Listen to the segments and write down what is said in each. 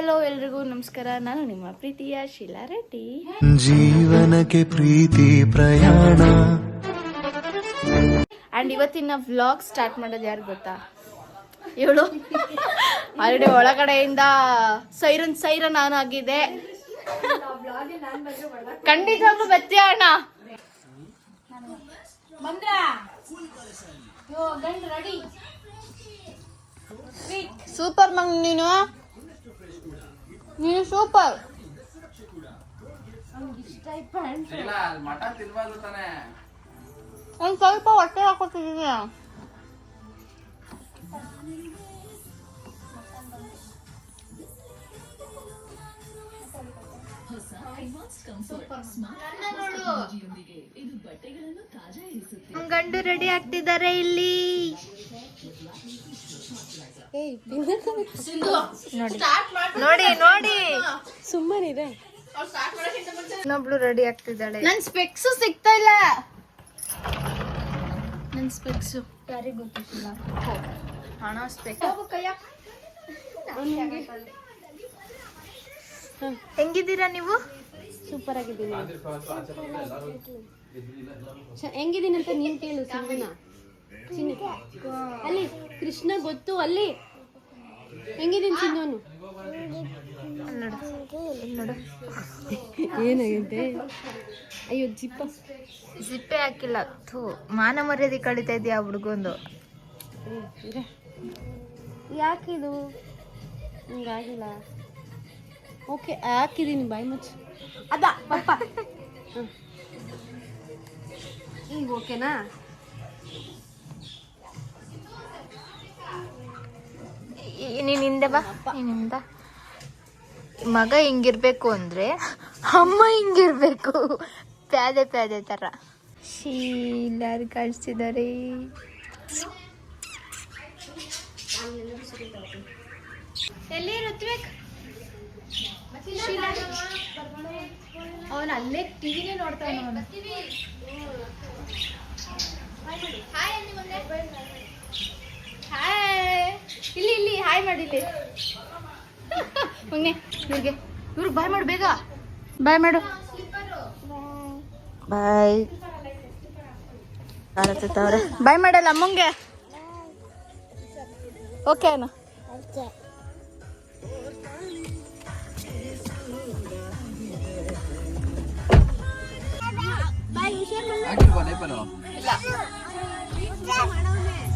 Hello ಎಲ್ರಿಗೂ ನಮಸ್ಕಾರ. ನಾನು ನಿಮ್ಮ ಪ್ರೀತಿಯ ಶೀಲಾ ರೆಡ್ಡಿ. ಜೀವನಕ್ಕೆ ಪ್ರೀತಿ ಪ್ರಯಾಣ. ಅಂಡ್ ಇವತ್ತಿನ ವ್ಲಾಗ್ ಸ್ಟಾರ್ಟ್ ಮಾಡೋದು ಯಾರು ಗೊತ್ತಾ? ಇವಳು ಆಲ್ರೆಡಿ ಒಳಗಡೆಯಿಂದ ಸೈರನ್ ಆನ್ ಆಗಿದೆ. ಖಂಡಿತವಾಗ್ಲೂ ಬತ್ತಿ ಅಣ್ಣ. ಸೂಪರ್ ಮಂಗ್ ನೀನು ಸೂಪರ್. ಒಂದ್ ಸ್ವಲ್ಪ ಹೊಟ್ಟೆ ಹಾಕೋತಿದೀನಿ. ಗಂಡು ರೆಡಿ ಆಗ್ತಿದ್ದಾರೆ ಇಲ್ಲಿ. ನೋಡಿ ನೋಡಿ ಸುಮ್ಮನಿದೆ. ಇನ್ನೊಬ್ಳು ರೆಡಿ ಆಗ್ತಿದ್ದಾಳೆ. ನನ್ ಸ್ಪೆಕ್ಸ್ ಸಿಗ್ತಾ ಇಲ್ಲ. ನನ್ ಸ್ಪೆಕ್ಸ್ ಯಾರಿಗೂ ಗೊತ್ತಿಲ್ಲ. ಹಣ ಸ್ಪೆಕ್ಸ್ ಹೆಂಗಿದ್ದೀರಾ ನೀವು? ಸೂಪರ್ ಆಗಿದ್ದೀನಿ. ಹೆಂಗಿದ್ದೀನಿ ಅಂತ ನೀನ್ ಕೇಳು. ಅಲ್ಲಿ ಕೃಷ್ಣ ಗೊತ್ತು. ಅಲ್ಲಿ ಹೆಂಗಿದ್ದೀನಿ ಸಿಂಧೋನು? ಏನಾಗಿದೆ? ಅಯ್ಯೋ ಜಿಪ್ಪೆ ಹಾಕಿಲ್ಲ. ಥೂ, ಮಾನ ಮರ್ಯಾದೆ ಕಳೀತಾ ಇದೆಯಾ ಹುಡುಗೊಂದು. ಯಾಕಿದು ಹಿಂಗಾಗಿಲ್ಲ? ಓಕೆ ಹಾಕಿದ್ದೀನಿ. ಬಾಯಿ ಮುಚ್ಚು. ಅದ ಪಪ್ಪ ಈಗ ಓಕೆನಾ? ನೀನಿಂದ ಬಾ. ನೀನಿಂದ ಮಗ ಹಿಂಗಿರ್ಬೇಕು ಅಂದ್ರೆ ಅಮ್ಮ ಹಿಂಗಿರ್ಬೇಕು. ಪ್ಯಾದೆ ತರ ಎಲ್ಲಾರು ಕಾಣಿಸ್ತಿದ್ದಾರೆ. ಎಲ್ಲಿ ಋತ್ವಿಕ್? ಅವನು ಅಲ್ಲೇ ಟಿವಿನೇ ನೋಡ್ತಾನೆ. ಅವನು ಹಾಯ್ ಇಲ್ಲಿ ಹಾಯ್ ಮಾಡಿಲ್ಲಿ. ಮೊನ್ನೆ ಇವ್ರಿಗೆ ಬಾಯ್ ಮಾಡು. ಬೇಗ ಬಾಯ್ ಮಾಡು. ಬಾಯ್ ಬಾಯ್ ಮಾಡಲ್ಲ ಅಮ್ಮಂಗೆ. ಓಕೆ ಅಣ್ಣ.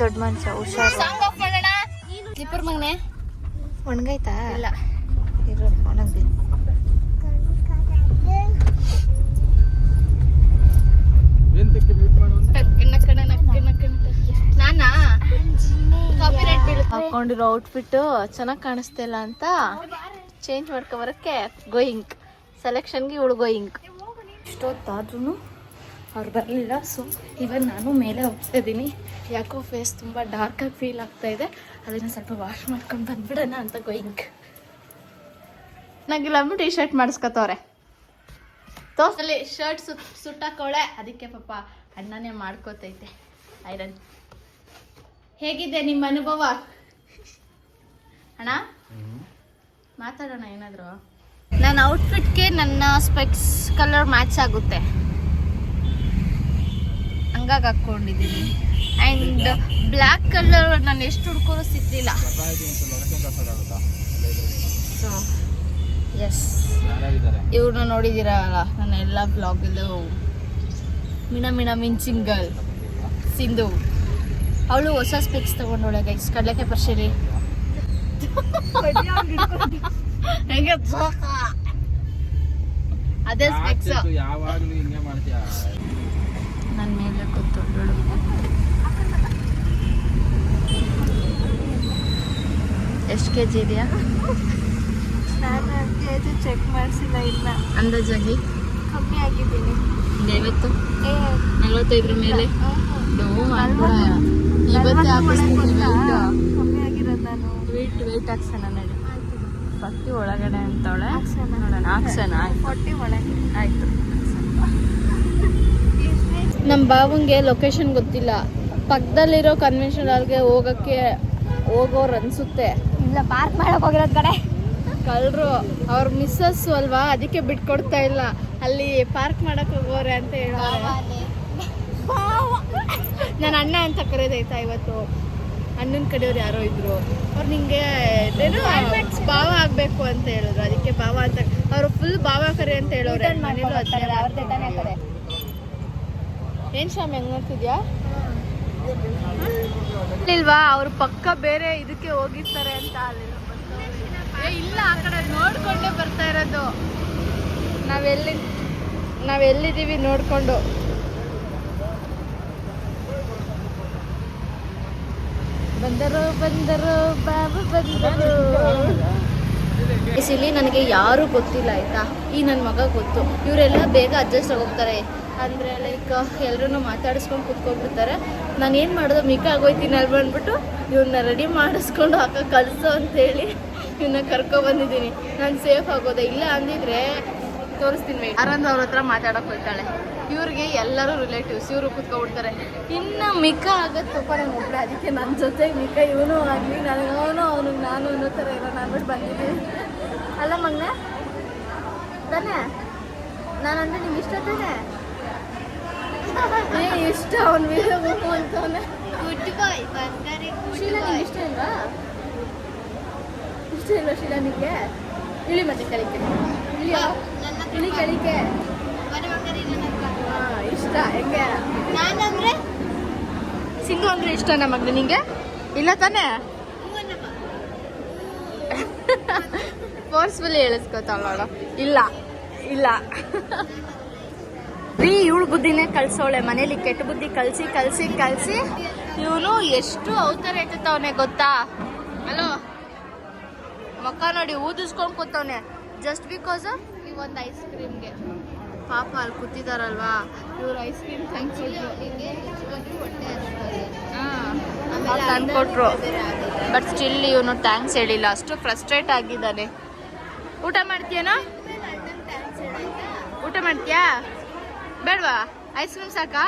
ದೊಡ್ಡ ಮನುಷ್ಯ ಹುಷಾರು. ಸ್ಲಿಪ್ಪರ್ ಮಗನೆ ಒಣಗೈತಾ? ಇಲ್ಲ ಇರು, ಒಣಗ್ದಿ. ನಾನಾ ಕಾಪಿರೈಟ್ ಬೀಳುತ್ತೆ. ಹಾಕೊಂಡಿರೋ ಔಟ್ಫಿಟ್ ಚೆನ್ನಾಗಿ ಕಾಣಿಸ್ತಿಲ್ಲ ಅಂತ ಚೇಂಜ್ ಮಾಡ್ಕೊಬರಕ್ಕೆ ಗೋಯಿಂಗ್ ಸೆಲೆಕ್ಷನ್ಗೆ ಇವಳು ಗೋಯಿಂಗ್. ಇಷ್ಟೊತ್ತಾದ್ರೂ ಅವ್ರು ಬರಲಿಲ್ಲ. ಸೊ ಇವಾಗ ನಾನು ಮೇಲೆ ಹೋಗ್ತಾ ಇದ್ದೀನಿ. ಯಾಕೋ ಫೇಸ್ ತುಂಬ ಡಾರ್ಕಾಗಿ ಫೀಲ್ ಆಗ್ತಾ ಇದೆ. ಅದನ್ನು ಸ್ವಲ್ಪ ವಾಶ್ ಮಾಡ್ಕೊಂಡು ಬಂದ್ಬಿಡೋಣ ಅಂತ ಗೋಯಿಂಗ್. ನಂಗಿಲ್ಲ ಟೀ ಶರ್ಟ್ ಮಾಡಿಸ್ಕೊತವ್ರೆ. ತೋಸಲ್ಲಿ ಶರ್ಟ್ ಸುಟ್ಟಾಕೋಳೆ. ಅದಕ್ಕೆ ಪಾಪ ಅಣ್ಣನೇ ಮಾಡ್ಕೋತೈತೆ ಐರನ್. ಹೇಗಿದೆ ನಿಮ್ಮ ಅನುಭವ ಅಣ್ಣ? ಮಾತಾಡೋಣ ಏನಾದರೂ. ನನ್ನ ಔಟ್ಫಿಟ್ಗೆ ನನ್ನ ಸ್ಪೆಕ್ಸ್ ಕಲರ್ ಮ್ಯಾಚ್ ಆಗುತ್ತೆ ಹಂಗಾಗಿ ಹಾಕ್ಕೊಂಡಿದ್ದೀನಿ. ಆ್ಯಂಡ್ ಬ್ಲ್ಯಾಕ್ ಕಲರ್ ನಾನು ಎಷ್ಟು ಹುಡ್ಕೋರು ಸಿಕ್ಲಿಲ್ಲ. ಸೊ ಎಸ್, ಇವ್ರನ್ನ ನೋಡಿದ್ದೀರಲ್ಲ ನನ್ನ ಎಲ್ಲ ಬ್ಲಾಗಲ್ಲೂ. ಮಿಣ ಮಿಂಚಿಂಗ್ ಗರ್ಲ್ ಸಿಂಧು. ಅವಳು ಹೊಸ ಸ್ಪೆಕ್ಸ್ ತಗೊಂಡೋಳೆ ಗೈಸ್. ಕಡಲೆಕಾಯಿ ಪರ್ಶಿಲಿ ಅದೇ ಸ್ಪೆಕ್ಸ್. ನನ್ನ ಮೇಲೆ ಕೂತ್ಕೊಂಡಳು. ಎಷ್ಟು ಕೆಜಿ ಇದೆಯಾ? ನಾನು ಕೆಜಿ ಚೆಕ್ ಮಾಡಿಸಿಲ್ಲ. ಇಲ್ಲ ಅಂದಾಜಾಗಿ ಕಮ್ಮಿ ಆಗಿದ್ದೀನಿ. 40-45 ಮೇಲೆ ಕಮ್ಮಿ ಆಗಿರೋದು. ನಾನು ವೇಟ್ ಹಾಕ್ಸೋಣ ನೋಡಿ. 40 ಒಳಗಡೆ ಅಂತವಳೆ. ನೋಡೋಣ ಹಾಕ್ಸೋಣ. 40 ಒಳಗೆ ಆಯ್ತು. ನಮ್ಮ ಬಾವಂಗೆ ಲೊಕೇಶನ್ ಗೊತ್ತಿಲ್ಲ. ಪಕ್ಕದಲ್ಲಿರೋ ಕನ್ವೆನ್ಷನ್ ಹಾಲ್ಗೆ ಹೋಗೋರು ಅನ್ಸುತ್ತೆ. ಇಲ್ಲ, ಪಾರ್ಕ್ ಮಾಡಕ್ ಹೋಗಿರೋದ್ ಕಡೆ. ಕಳ್ರು ಅವ್ರ ಮಿಸ್ಸಸ್ ಅಲ್ವಾ, ಅದಕ್ಕೆ ಬಿಟ್ಕೊಡ್ತಾ ಇಲ್ಲ. ಅಲ್ಲಿ ಪಾರ್ಕ್ ಮಾಡಕ್ ಹೋಗೋರೆ ಅಂತ ಹೇಳೋರೆ. ನಾನು ಅಣ್ಣ ಅಂತ ಕರೆದೈತಾ ಇವತ್ತು. ಅಣ್ಣನ ಕಡೆಯವ್ರು ಯಾರೋ ಇದ್ರು, ಅವ್ರು ನಿಂಗೆ ಭಾವ ಆಗ್ಬೇಕು ಅಂತ ಹೇಳಿದ್ರು. ಅದಕ್ಕೆ ಭಾವ ಅಂತ ಅವ್ರು ಫುಲ್ ಭಾವ ಕರೆ ಅಂತ ಹೇಳೋರೆ. ಏನ್ ಶಾಮಿ ಹೆಂಗ್ ನೋಡ್ತಿದ್ಯಾ ಇಲ್ವಾ? ಅವ್ರ ಪಕ್ಕ ಬೇರೆ ಇದಕ್ಕೆ ಹೋಗಿರ್ತಾರೆ ಅಂತ. ಇಲ್ಲ, ಆ ಕಡೆ ನೋಡ್ಕೊಂಡೇ ಬರ್ತಾ ಇರೋದು. ನಾವೆಲ್ಲಿದ್ದೀವಿ ನೋಡ್ಕೊಂಡು. ಬಂದರು ಬಾಬು ಬಂದರು. ಇಲ್ಲಿ ನನಗೆ ಯಾರು ಗೊತ್ತಿಲ್ಲ ಆಯ್ತಾ. ಈ ನನ್ನ ಮಗ ಗೊತ್ತು. ಇವರೆಲ್ಲ ಬೇಗ ಅಡ್ಜಸ್ಟ್ ಆಗೋಗ್ತಾರೆ. ಅಂದರೆ ಲೈಕ್ ಎಲ್ಲರೂ ಮಾತಾಡಿಸ್ಕೊಂಡು ಕುತ್ಕೊಂಡ್ಬಿಡ್ತಾರೆ. ನಾನು ಏನು ಮಾಡೋದು, ಮಿಕ್ಕ ಆಗೋಯ್ತೀನಿ ಅಲ್ಲಿ ಬಂದ್ಬಿಟ್ಟು ಇವನ್ನ ರೆಡಿ ಮಾಡಿಸ್ಕೊಂಡು ಕಳಿಸು ಅಂತೇಳಿ ಇವನ್ನ ಕರ್ಕೊಬಂದಿದ್ದೀನಿ. ನಾನು ಸೇಫ್ ಆಗೋದೆ. ಇಲ್ಲ ಅಂದಿದ್ರೆ ತೋರಿಸ್ತೀನಿ. ಯಾರಂದ್ರೆ ಅವ್ರ ಹತ್ರ ಮಾತಾಡೋಕೆ ಹೋಗ್ತಾಳೆ. ಇವ್ರಿಗೆ ಎಲ್ಲರೂ ರಿಲೇಟಿವ್ಸ್, ಇವರು ಕುತ್ಕೊಬಿಡ್ತಾರೆ. ಇನ್ನು ಮಿಕ್ಕ ಆಗೋದು ಪಾಪ ನಂಗೆ ಒಬ್ಬಳೆ. ಅದಕ್ಕೆ ನನ್ನ ಜೊತೆಗೆ ಮಿಕ್ಕ ಇವನು ಆಗಲಿ, ನನಗವನು ಅವನಿಗೆ ನಾನು ಅನ್ನೋ ಥರ ಇರೋಣ ಅಂದ್ಬಿಟ್ಟು ಬಂದಿದ್ದೀನಿ. ಅಲ್ಲ ಮಗನ ತಾನೇ? ನಾನಂದ್ರೆ ನಿಮ್ಗೆ ಇಷ್ಟ ತಾನೆ? ಇಷ್ಟ ಅವನು ವೀಡಿಯೋ ಅಂತವನೆ. ಶೀಲಾ ನಿಮ್ಗೆ ಇಷ್ಟ ಇಲ್ವಾ? ಇಷ್ಟ ಇಲ್ವಾ ಶೀಲಾ ನಿಮಗೆ? ಇಳಿ ಮತ್ತೆ ಕಳಿಕೆ ಇಳಿ ಕಳಿಕೆ. ಇಷ್ಟ ಹೆಂಗೆ? ನಾನಂದ್ರೆ ಸಿಂಗು ಅಂದ್ರೆ ಇಷ್ಟ ನಮಗೆ. ನಿಂಗೆ ಇಲ್ಲ ತಾನೇ? ಫೋರ್ಸ್ಫುಲಿ ಹೇಳಿಸ್ಕೊತಾಳ. ಇಲ್ಲ ಇಲ್ಲ ರೀ, ಇವಳು ಬುದ್ಧಿನೇ ಕಳ್ಸೋಳೆ. ಮನೇಲಿ ಕೆಟ್ಟ ಬುದ್ಧಿ ಕಲ್ಸಿ ಕಲ್ಸಿ ಕಲ್ಸಿ ಇವನು ಎಷ್ಟು ಅವತಾರ ಎತ್ತವನೆ ಗೊತ್ತಾ? ಹಲೋ, ಮಕ್ಕ ನೋಡಿ ಊದಿಸ್ಕೊಂಡು ಕೂತವನೆ ಜಸ್ಟ್ ಬಿಕಾಸ್ ಈ ಒಂದು ಐಸ್ ಕ್ರೀಮ್ಗೆ. ಪಾಪ ಅಲ್ಲಿ ಕೂತಿದಾರಲ್ವಾ ಇವ್ರು ಐಸ್ ಕ್ರೀಮ್ ತಂದ್ಕೊಟ್ರು. ಬಟ್ ಸ್ಟಿಲ್ ಇವನು ಥ್ಯಾಂಕ್ಸ್ ಹೇಳಿಲ್ಲ. ಅಷ್ಟು ಫ್ರಸ್ಟ್ರೇಟ್ ಆಗಿದ್ದಾನೆ. ಊಟ ಮಾಡ್ತೀಯನೋ? ಊಟ ಮಾಡ್ತೀಯಾ? ಬೇಡವಾ? ಐಸ್ ಕ್ರೀಮ್ ಸಾಕಾ?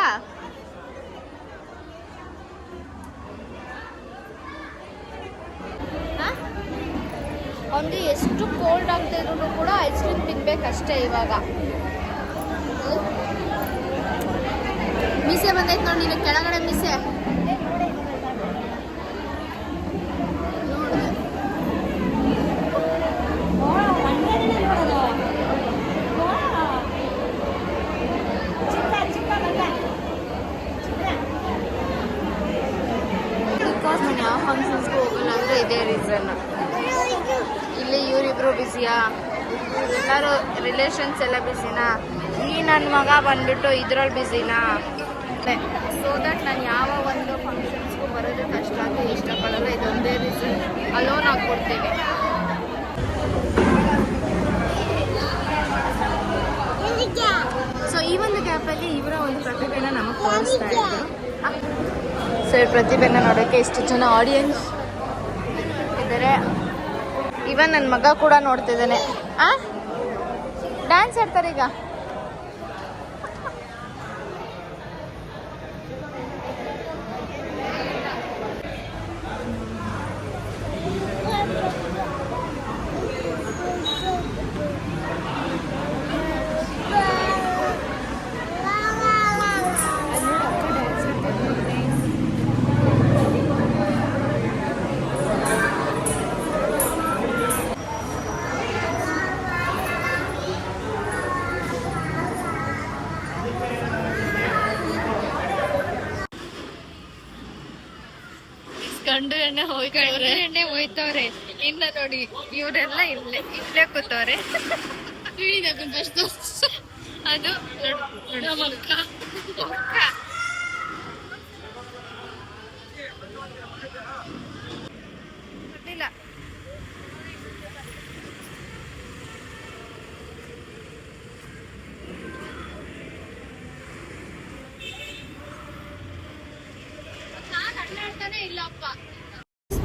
ಅವನಿಗೆ ಎಷ್ಟು ಕೋಲ್ಡ್ ಆಗ್ತಾ ಇದ್ರು ಕೂಡ ಐಸ್ ಕ್ರೀಮ್ ತಿನ್ಬೇಕಷ್ಟೇ. ಇವಾಗ ಮೀಸೆ ಬಂದೈತೆ ನೋಡಿ, ನೀನು ಕೆಳಗಡೆ ಮೀಸೆ. ಬಿಕಾಸ್ ನಾನು ಯಾವ ಫಂಕ್ಷನ್ಸ್ಗೂ ಹೋಗಲ್ಲ ಅಂದರೆ ಇದೇ ರೀಸನ್. ಇಲ್ಲಿ ಇವರಿಬ್ರು ಬ್ಯುಸಿಯಾ, ಎಲ್ಲರೂ ರಿಲೇಷನ್ಸ್ ಎಲ್ಲ ಬ್ಯುಸಿನಾ, ಈ ನನ್ನ ಮಗ ಬಂದ್ಬಿಟ್ಟು ಇದ್ರಲ್ಲಿ ಬ್ಯುಸಿನಾ. ಸೊ ದಟ್ ನಾನು ಯಾವ ಒಂದು ಫಂಕ್ಷನ್ಸ್ಗೂ ಬರೋದಕ್ಕೆ ಅಷ್ಟಾಗಿ ಇಷ್ಟಪಡಲ್ಲ. ಇದೊಂದೇ ರೀಸನ್. ಅಲೋನ್ ಆಗ್ಬಿಡ್ತೀನಿ. ಸೊ ಈ ಒಂದು ಗ್ಯಾಪಲ್ಲಿ ಇವರ ಒಂದು ಪ್ರತಿಭೆನ ನಮಗೆ ತೋರಿಸ್ತಾ ಇದ್ರು. ಸೊ ಈ ಪ್ರತಿಭೆನ ನೋಡೋಕ್ಕೆ ಇಷ್ಟು ಜನ ಆಡಿಯನ್ಸ್ ಇದ್ದಾರೆ. ಇವನ್ ನನ್ನ ಮಗ ಕೂಡ ನೋಡ್ತಿದ್ದಾನೆ. ಡ್ಯಾನ್ಸ್ ಆಡ್ತಾರೆ ಈಗ. ಗಂಡು ಎಣ್ಣೆ ಹೋಯ್ತವ್ರೆ. ಇನ್ನ ನೋಡಿ ಇವರೆಲ್ಲ ಇಲ್ಲೇ ಕೂತವ್ರೆ. ಅದು ಗೊತ್ತಿಲ್ಲ.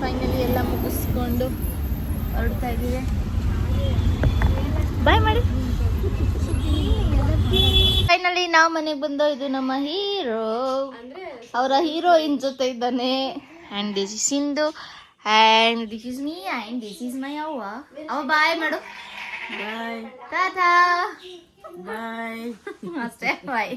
ಫೈನಲಿ ಎಲ್ಲ ಮುಗಿಸ್ಕೊಂಡು ಹೊರಡ್ತಾ ಇದ್ದೀವಿ. ಬಾಯ್ ಮಾಡಿ. ಫೈನಲಿ ನಾವು ಮನೆಗೆ ಬಂದೋ. ಇದು ನಮ್ಮ ಹೀರೋ, ಅವರ ಹೀರೋಯಿನ್ ಜೊತೆ ಇದ್ದಾನೆ. And this is Sindhu and this is me and this is my ಅವ್ವ ಬಾಯ್ ಮಾಡು. ಬಾಯ್ ಟಾಟಾ ಬಾಯ್. ಅಷ್ಟೇ ಬಾಯ್.